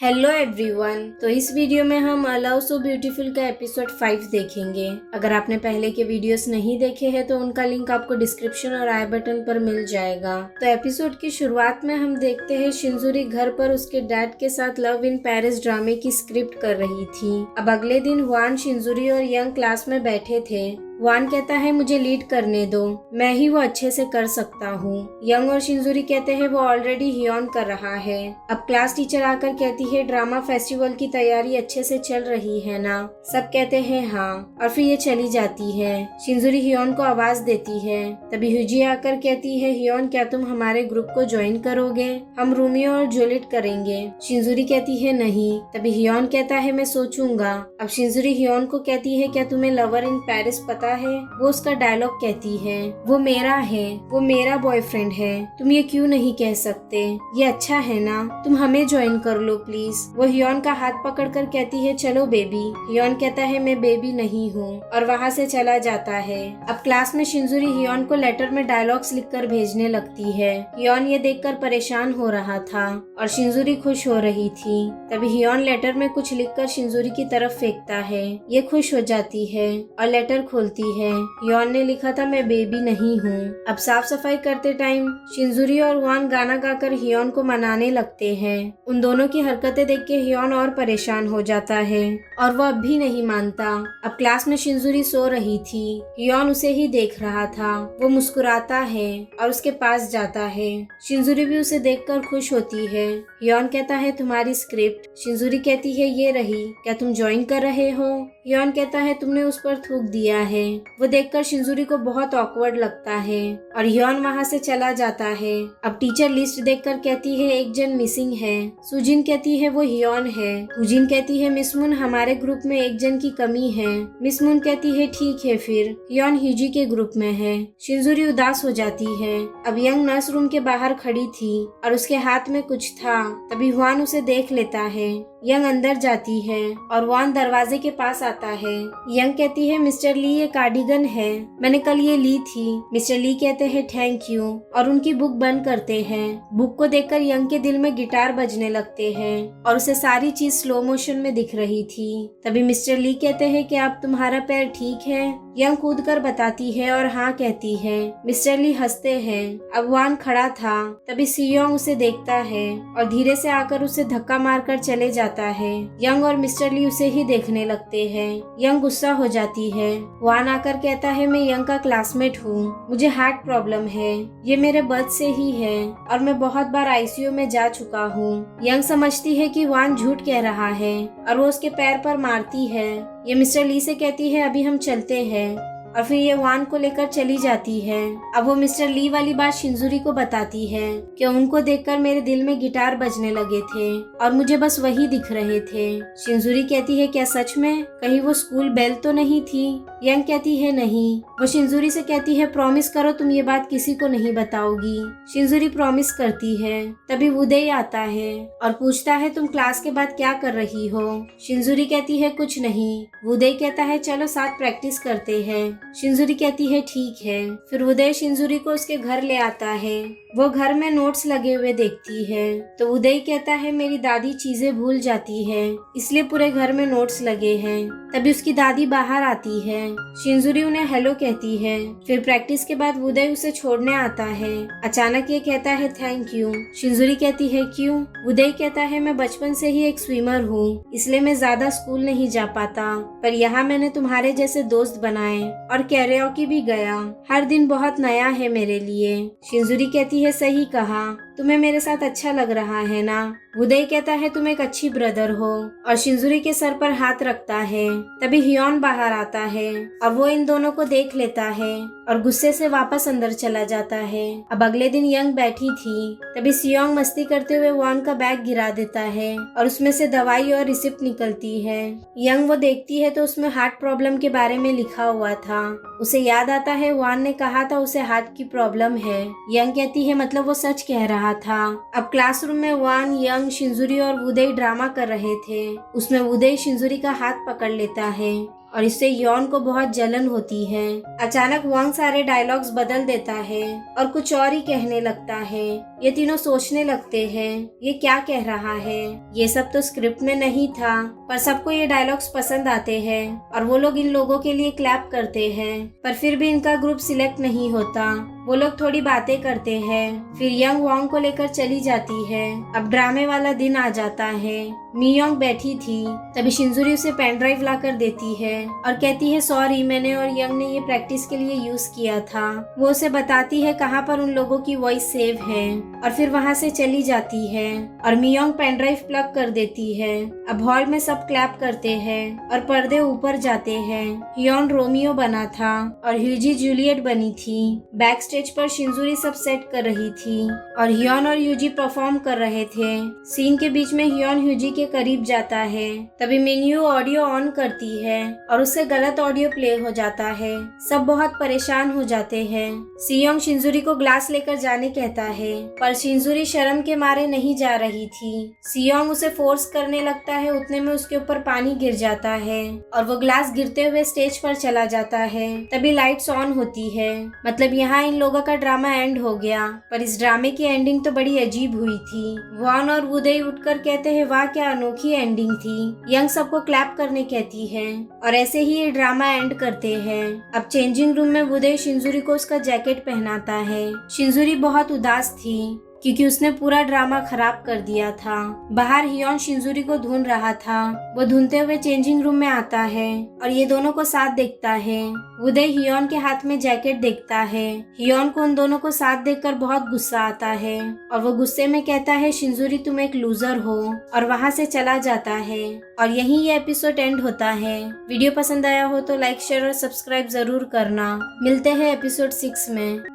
Hello everyone. तो इस video में हम लव सो ब्यूटीफुल का एपिसोड 5 देखेंगे। अगर आपने पहले के वीडियोस नहीं देखे हैं तो उनका लिंक आपको डिस्क्रिप्शन और आई बटन पर मिल जाएगा। तो एपिसोड की शुरुआत में हम देखते हैं शिंजुरी घर पर उसके डैड के साथ लव इन पेरिस ड्रामे की स्क्रिप्ट कर रही थी। अब अगले दिन वान, शिंजुरी और यंग क्लास में बैठे थे। वान कहता है मुझे लीड करने दो, मैं ही वो अच्छे से कर सकता हूँ। यंग और शिंजुरी कहते हैं वो ऑलरेडी हियोन कर रहा है। अब क्लास टीचर आकर कहती है ड्रामा फेस्टिवल की तैयारी अच्छे से चल रही है ना? सब कहते हैं हाँ, और फिर ये चली जाती है। शिंजुरी हियोन को आवाज देती है। तभी हुजी आकर कहती है हियोन क्या तुम हमारे ग्रुप को ज्वाइन करोगे? हम रोमियो और जूलियट करेंगे। शिंजुरी कहती है नहीं। तभी हियोन कहता है मैं सोचूंगा। अब शिंजुरी हियोन को कहती है क्या तुम्हें लवर इन पेरिस पता है? वो उसका डायलॉग कहती है वो मेरा है, वो मेरा बॉयफ्रेंड है, तुम ये क्यों नहीं कह सकते? ये अच्छा है ना, तुम हमें ज्वाइन कर लो प्लीज। वो हियोन का हाथ पकड़कर कहती है चलो बेबी। हियोन कहता है मैं बेबी नहीं हूँ और वहाँ से चला जाता है। अब क्लास में शिंजुरी हियोन को लेटर में डायलॉग्स लिखकर भेजने लगती है। हियोन ये देखकर परेशान हो रहा था और शिंजुरी खुश हो रही थी। तभी हियोन लेटर में कुछ लिखकर शिंजुरी की तरफ फेंकता है। ये खुश हो जाती है और लेटर खोलती है। हियोन ने लिखा था मैं बेबी नहीं हूँ। अब साफ सफाई करते टाइम शिंजुरी और वान गाना गाकर हियोन को मनाने लगते हैं। उन दोनों की हरकतें देख के हियोन और परेशान हो जाता है और वो अब भी नहीं मानता। अब क्लास में शिंजुरी सो रही थी। हियोन उसे ही देख रहा था। वो मुस्कुराता है और उसके पास जाता है। शिंजुरी भी उसे देखकर खुश होती है। हियोन कहता है तुम्हारी स्क्रिप्ट। शिंजुरी कहती है ये रही, क्या तुम ज्वाइन कर रहे हो? हियोन कहता है तुमने उस पर थूक दिया है। वो देखकर शिंजुरी को बहुत ऑकवर्ड लगता है और हियोन वहाँ से चला जाता है। अब टीचर लिस्ट देखकर कहती है एक जन मिसिंग है। सुजिन कहती है वो हियोन है। हुजिन कहती है मिस मुन हमारे ग्रुप में एक जन की कमी है। मिस मुन कहती है ठीक है फिर हियोन हिजी के ग्रुप में है। शिंजुरी उदास हो जाती है। अब यंग नर्स रूम के बाहर खड़ी थी और उसके हाथ में कुछ था। तभी वान उसे देख लेता है। यंग अंदर जाती है और वान दरवाजे के पास आता है। यंग कहती है मिस्टर ली ये कार्डिगन है, मैंने कल ये ली थी। मिस्टर ली कहते हैं थैंक यू और उनकी बुक बंद करते हैं। बुक को देखकर यंग के दिल में गिटार बजने लगते हैं और उसे सारी चीज स्लो मोशन में दिख रही थी। तभी मिस्टर ली कहते हैं कि अब तुम्हारा पैर ठीक है? यंग कूद कर बताती है और हाँ कहती है। मिस्टर ली हंसते हैं। अब वान खड़ा था। तभी सियोंग उसे देखता है और धीरे से आकर उसे धक्का मारकर चले जाता है। यंग और मिस्टर ली उसे ही देखने लगते हैं। यंग गुस्सा हो जाती है। वान आकर कहता है मैं यंग का क्लासमेट हूँ, मुझे हार्ट प्रॉब्लम है, ये मेरे बर्थ से ही है और मैं बहुत बार आईसीयू में जा चुका हूँ। यंग समझती है कि वान झूठ कह रहा है और वो उसके पैर पर मारती है। ये मिस्टर ली से कहती है अभी हम चलते हैं और फिर ये वान को लेकर चली जाती है। अब वो मिस्टर ली वाली बात शिंजुरी को बताती है कि उनको देखकर मेरे दिल में गिटार बजने लगे थे और मुझे बस वही दिख रहे थे। शिंजुरी कहती है क्या सच में? कहीं वो स्कूल बेल तो नहीं थी? यंग कहती है नहीं। वो शिंजुरी से कहती है प्रॉमिस करो तुम ये बात किसी को नहीं बताओगी। शिंजुरी प्रॉमिस करती है। तभी उदय आता है और पूछता है तुम क्लास के बाद क्या कर रही हो? शिंजुरी कहती है कुछ नहीं। उदय कहता है चलो साथ प्रैक्टिस करते हैं। शिंजुरी कहती है ठीक है। फिर उदय शिंजुरी को उसके घर ले आता है। वो घर में नोट्स लगे हुए देखती है तो उदय कहता है मेरी दादी चीजें भूल जाती है इसलिए पूरे घर में नोट्स लगे हैं। तभी उसकी दादी बाहर आती है। शिंजुरी उन्हें हेलो कहती है। फिर प्रैक्टिस के बाद उदय उसे छोड़ने आता है। अचानक ये कहता है थैंक यू। शिंजुरी कहती है क्यों? उदय कहता है मैं बचपन से ही एक स्विमर हूँ इसलिए मैं ज्यादा स्कूल नहीं जा पाता, पर यहाँ मैंने तुम्हारे जैसे दोस्त बनाए और कैरियोकी भी गया। हर दिन बहुत नया है मेरे लिए। शिंजुरी कहती है सही कहा, तुम्हें मेरे साथ अच्छा लग रहा है ना? उदय कहता है तुम एक अच्छी ब्रदर हो और शिंजुरी के सर पर हाथ रखता है। तभी हियोन बाहर आता है और वो इन दोनों को देख लेता है और गुस्से से वापस अंदर चला जाता है। अब अगले दिन यंग बैठी थी। तभी सियोंग मस्ती करते हुए वान का बैग गिरा देता है और उसमें से दवाई और रिसिप्ट निकलती है। यंग वो देखती है तो उसमें हार्ट प्रॉब्लम के बारे में लिखा हुआ था। उसे याद आता है वान ने कहा था उसे हार्ट की प्रॉब्लम है। यंग कहती है मतलब वो सच कह रहा था। अब क्लासरूम में वान, यंग, शिंजुरी और उदय ड्रामा कर रहे थे। उसमें उदय शिंजुरी का हाथ पकड़ लेता है और इससे योन को बहुत जलन होती है। अचानक वांग सारे डायलॉग्स बदल देता है और कुछ और ही कहने लगता है। ये तीनों सोचने लगते हैं ये क्या कह रहा है। ये सब तो स्क्रिप्ट में नहीं था, पर सबको ये डायलॉग्स पसंद आते हैं और वो लोग इन लोगों के लिए क्लैप करते हैं। पर फिर भी इनका ग्रुप सिलेक्ट नहीं होता। वो लोग थोड़ी बातें करते हैं, फिर यंग वांग को लेकर चली जाती है। अब ड्रामे वाला दिन आ जाता है। मियोंग बैठी थी, तभी शिंजुरी उसे पेन ड्राइव ला कर देती है और कहती है सॉरी, मैंने और यंग ने ये प्रैक्टिस के लिए यूज किया था। वो उसे बताती है कहाँ पर उन लोगों की वॉइस सेव है और फिर वहाँ से चली जाती है और मियोंग पेन ड्राइव प्लग कर देती है। अब हॉल में सब क्लैप करते हैं और पर्दे ऊपर जाते हैं। हियोन रोमियो बना था और ह्यूजी जूलियट बनी थी। बैक स्टेज पर शिंजुरी सब सेट कर रही थी और हियोन और ह्यूजी परफॉर्म कर रहे थे। सीन के बीच में हियोन ह्यूजी के करीब जाता है, तभी मिन्यू ऑडियो ऑन करती है और उससे गलत ऑडियो प्ले हो जाता है। सब बहुत परेशान हो जाते हैं। सियोंग शिंजुरी को ग्लास लेकर जाने कहता है, पर शिंजुरी शर्म के मारे नहीं जा रही थी। सियोंग उसे फोर्स करने लगता है, उतने में उसके ऊपर पानी गिर जाता है और वो ग्लास गिरते हुए स्टेज पर चला जाता है। तभी लाइट्स ऑन होती है, मतलब यहाँ इन लोगों का ड्रामा एंड हो गया। पर इस ड्रामे की एंडिंग तो बड़ी अजीब हुई थी। वॉन और वुदे उठकर कहते हैं वाह क्या अनोखी एंडिंग थी। यंग सबको क्लैप करने कहती है और ऐसे ही ये ड्रामा एंड करते हैं। अब चेंजिंग रूम में वुदे शिंजुरी को उसका जैकेट पहनाता है। शिंजुरी बहुत उदास थी क्योंकि उसने पूरा ड्रामा खराब कर दिया था। बाहर हियोन शिंजुरी को ढूंढ रहा था। वो ढूंढते हुए चेंजिंग रूम में आता है और ये दोनों को साथ देखता है। उदय हियोन के हाथ में जैकेट देखता है। हियोन को उन दोनों को साथ देखकर बहुत गुस्सा आता है और वो गुस्से में कहता है शिंजुरी तुम एक लूजर हो, और वहाँ से चला जाता है। और यहीं ये एपिसोड एंड होता है। वीडियो पसंद आया हो तो लाइक शेयर और सब्सक्राइब जरूर करना। मिलते हैं एपिसोड 6 में।